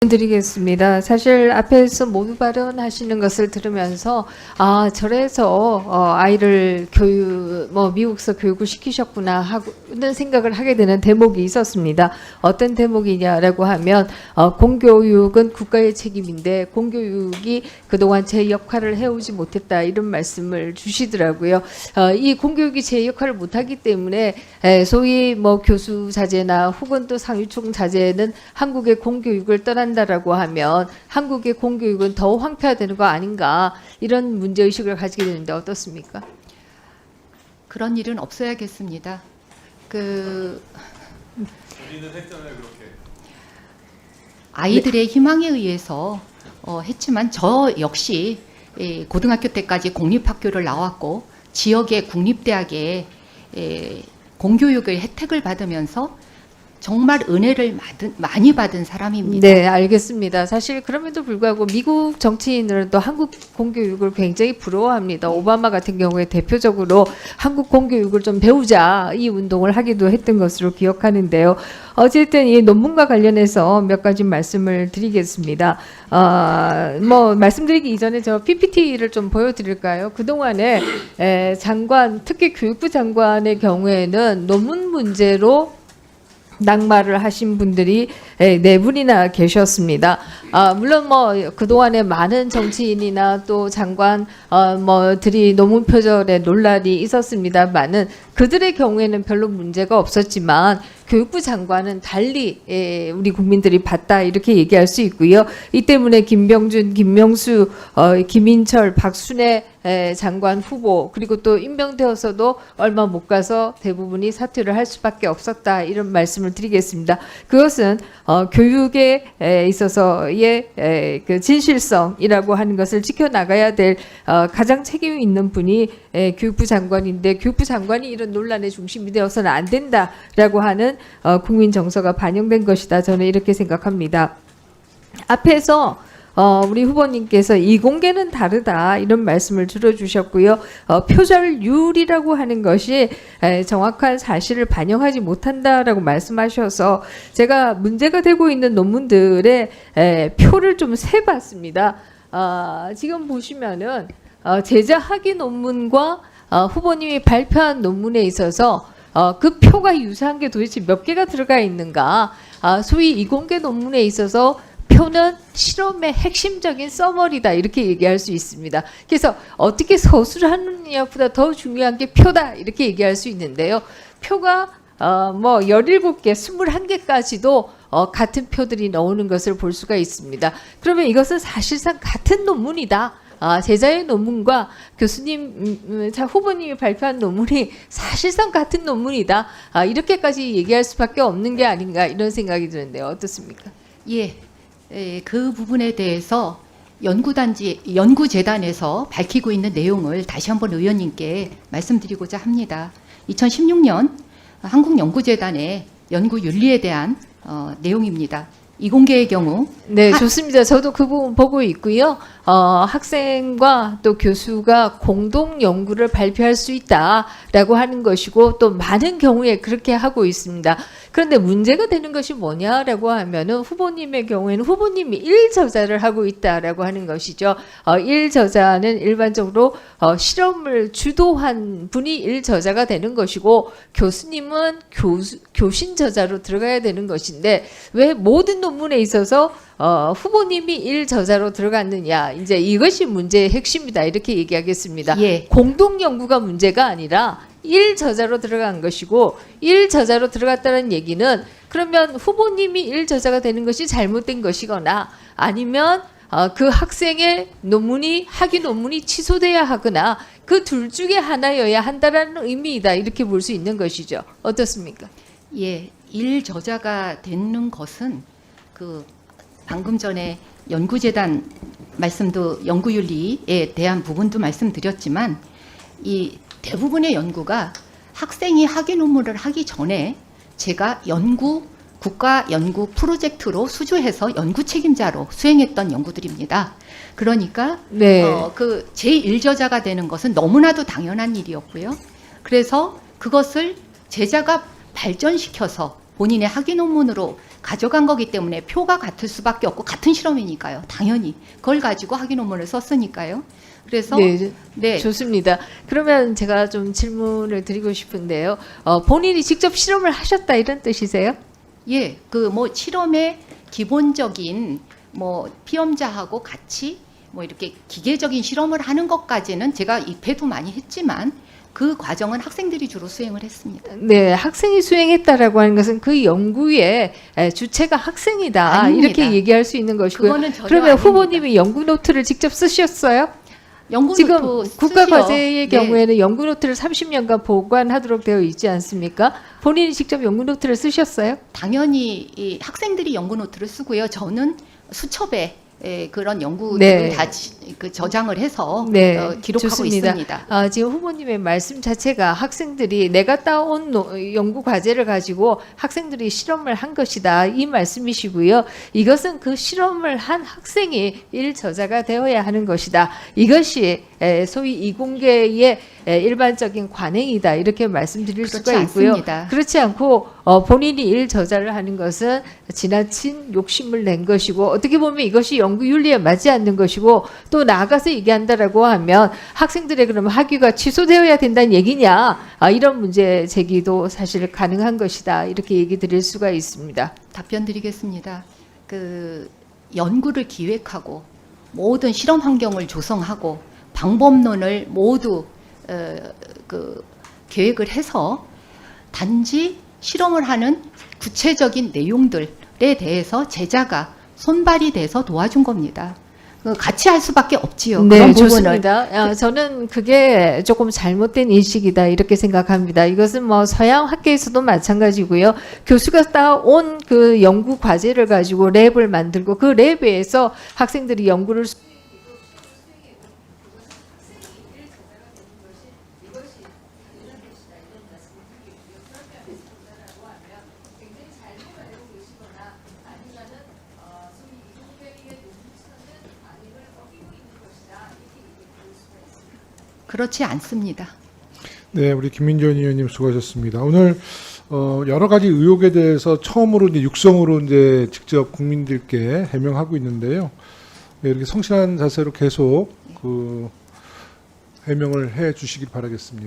드리겠습니다. 사실 앞에서 모두 발언하시는 것을 들으면서 저래서 아이를 미국서 교육을 시키셨구나 하는 생각을 하게 되는 대목이 있었습니다. 어떤 대목이냐라고 하면 공교육은 국가의 책임인데 공교육이 그동안 제 역할을 해오지 못했다 이런 말씀을 주시더라고요. 이 공교육이 제 역할을 못하기 때문에 소위 교수 자제나 혹은 또 상위총 자제는 한국의 공교육을 떠난다라고 하면 한국의 공교육은 더 황폐화되는 거 아닌가 이런 문제의식을 가지게 되는데 어떻습니까? 그런 일은 없어야겠습니다. 우리는 했잖아요, 그렇게. 아이들의 희망에 의해서 했지만 저 역시 고등학교 때까지 공립학교를 나왔고 지역의 국립대학에 공교육의 혜택을 받으면서 정말 은혜를 많이 받은 사람입니다. 네, 알겠습니다. 사실 그럼에도 불구하고 미국 정치인들은 또 한국 공교육을 굉장히 부러워합니다. 오바마 같은 경우에 대표적으로 한국 공교육을 좀 배우자 이 운동을 하기도 했던 것으로 기억하는데요. 어쨌든 이 논문과 관련해서 몇 가지 말씀을 드리겠습니다. 말씀드리기 이전에 저 PPT를 좀 보여드릴까요? 그동안에 장관, 특히 교육부 장관의 경우에는 논문 문제로 낙마를 하신 분들이 네 분이나 계셨습니다. 물론 그동안에 많은 정치인이나 또 장관 들이 논문 표절에 논란이 있었습니다만은 그들의 경우에는 별로 문제가 없었지만 교육부 장관은 달리 우리 국민들이 봤다 이렇게 얘기할 수 있고요. 이 때문에 김병준, 김명수, 김인철, 박순애 장관 후보 그리고 또 임명되어서도 얼마 못 가서 대부분이 사퇴를 할 수밖에 없었다 이런 말씀을 드리겠습니다. 그것은 교육에 있어서의 그 진실성이라고 하는 것을 지켜나가야 될 가장 책임 있는 분이 교육부 장관인데 교육부 장관이 이런 논란의 중심이 되어서는 안 된다라고 하는 국민 정서가 반영된 것이다. 저는 이렇게 생각합니다. 앞에서 우리 후보님께서 이공계는 다르다 이런 말씀을 들어주셨고요. 표절률이라고 하는 것이 정확한 사실을 반영하지 못한다라고 말씀하셔서 제가 문제가 되고 있는 논문들의 표를 좀 세봤습니다. 지금 보시면은 제자 학위 논문과 후보님이 발표한 논문에 있어서 그 표가 유사한 게 도대체 몇 개가 들어가 있는가? 소위 이공계 논문에 있어서 표는 실험의 핵심적인 서머리다 이렇게 얘기할 수 있습니다. 그래서 어떻게 서술을 하느냐보다 더 중요한 게 표다 이렇게 얘기할 수 있는데요. 표가 17개, 21개까지도 같은 표들이 나오는 것을 볼 수가 있습니다. 그러면 이것은 사실상 같은 논문이다. 제자의 논문과 교수님, 후보님이 발표한 논문이 사실상 같은 논문이다. 이렇게까지 얘기할 수밖에 없는 게 아닌가 이런 생각이 드는데요. 어떻습니까? 예, 그 부분에 대해서 연구재단에서 밝히고 있는 내용을 다시 한번 의원님께 말씀드리고자 합니다. 2016년 한국연구재단의 연구윤리에 대한 내용입니다. 이공계의 경우 네, 좋습니다. 저도 그 부분 보고 있고요. 학생과 또 교수가 공동 연구를 발표할 수 있다라고 하는 것이고 또 많은 경우에 그렇게 하고 있습니다. 그런데 문제가 되는 것이 뭐냐라고 하면은 후보님의 경우에는 후보님이 1저자를 하고 있다라고 하는 것이죠. 1저자는 일반적으로 실험을 주도한 분이 1저자가 되는 것이고 교수님은 교신 저자로 들어가야 되는 것인데 왜 모든 논문에 있어서 후보님이 1저자로 들어갔느냐 이제 이것이 문제의 핵심이다 이렇게 얘기하겠습니다. 예. 공동 연구가 문제가 아니라 1저자로 들어간 것이고 1저자로 들어갔다는 얘기는 그러면 후보님이 1저자가 되는 것이 잘못된 것이거나 아니면 그 학생의 학위 논문이 취소돼야 하거나 그 둘 중에 하나여야 한다라는 의미이다 이렇게 볼 수 있는 것이죠. 어떻습니까? 예, 1저자가 되는 것은 방금 전에 연구재단 말씀도 연구윤리에 대한 부분도 말씀드렸지만 이 대부분의 연구가 학생이 학위 논문을 하기 전에 제가 국가 연구 프로젝트로 수주해서 연구 책임자로 수행했던 연구들입니다. 그러니까 네. 그 제1저자가 되는 것은 너무나도 당연한 일이었고요. 그래서 그것을 제자가 발전시켜서 본인의 학위 논문으로 가져간 거기 때문에 표가 같을 수밖에 없고 같은 실험이니까요. 당연히 그걸 가지고 학위 논문을 썼으니까요. 그래서 네, 네, 좋습니다. 그러면 제가 좀 질문을 드리고 싶은데요. 본인이 직접 실험을 하셨다 이런 뜻이세요? 예, 그 뭐 실험의 기본적인 뭐 피험자하고 같이 뭐 이렇게 기계적인 실험을 하는 것까지는 제가 입회도 많이 했지만 그 과정은 학생들이 주로 수행을 했습니다. 네, 학생이 수행했다라고 하는 것은 그 연구의 주체가 학생이다 아닙니다. 이렇게 얘기할 수 있는 것이고요. 그거는 전혀 그러면 아닙니다. 후보님이 연구 노트를 직접 쓰셨어요? 연구 지금 노트 국가과제의 쓰시죠. 경우에는 연구 노트를 30년간 보관하도록 되어 있지 않습니까? 본인이 직접 연구 노트를 쓰셨어요? 당연히 이 학생들이 연구 노트를 쓰고요. 저는 수첩에 그런 연구들을 네. 다 그 저장을 해서 네, 기록하고 좋습니다. 있습니다. 지금 후보님의 말씀 자체가 학생들이 내가 따온 연구 과제를 가지고 학생들이 실험을 한 것이다 이 말씀이시고요. 이것은 그 실험을 한 학생이 일저자가 되어야 하는 것이다. 이것이 소위 이공계의 일반적인 관행이다 이렇게 말씀드릴 그렇지 수가 있고요. 않습니다. 그렇지 않고 본인이 일저자를 하는 것은 지나친 욕심을 낸 것이고 어떻게 보면 이것이 연구 윤리에 맞지 않는 것이고 또 나아가서 얘기한다라고 하면 학생들의 그러면 학위가 취소되어야 된다는 얘기냐 이런 문제 제기도 사실 가능한 것이다 이렇게 얘기 드릴 수가 있습니다. 답변 드리겠습니다. 그 연구를 기획하고 모든 실험 환경을 조성하고 방법론을 모두 그 계획을 해서 단지 실험을 하는 구체적인 내용들에 대해서 제자가 손발이 돼서 도와준 겁니다. 같이 할 수밖에 없지요. 네, 그런 부분을. 좋습니다. 저는 그게 조금 잘못된 인식이다 이렇게 생각합니다. 이것은 뭐 서양 학계에서도 마찬가지고요. 교수가 따온 그 연구 과제를 가지고 랩을 만들고 그 랩에서 학생들이 연구를 그렇지 않습니다. 네, 우리 김민전 의원님 수고하셨습니다. 오늘 여러 가지 의혹에 대해서 처음으로 이제 육성으로 이제 직접 국민들께 해명하고 있는데요. 네, 이렇게 성실한 자세로 계속 그 해명을 해 주시길 바라겠습니다.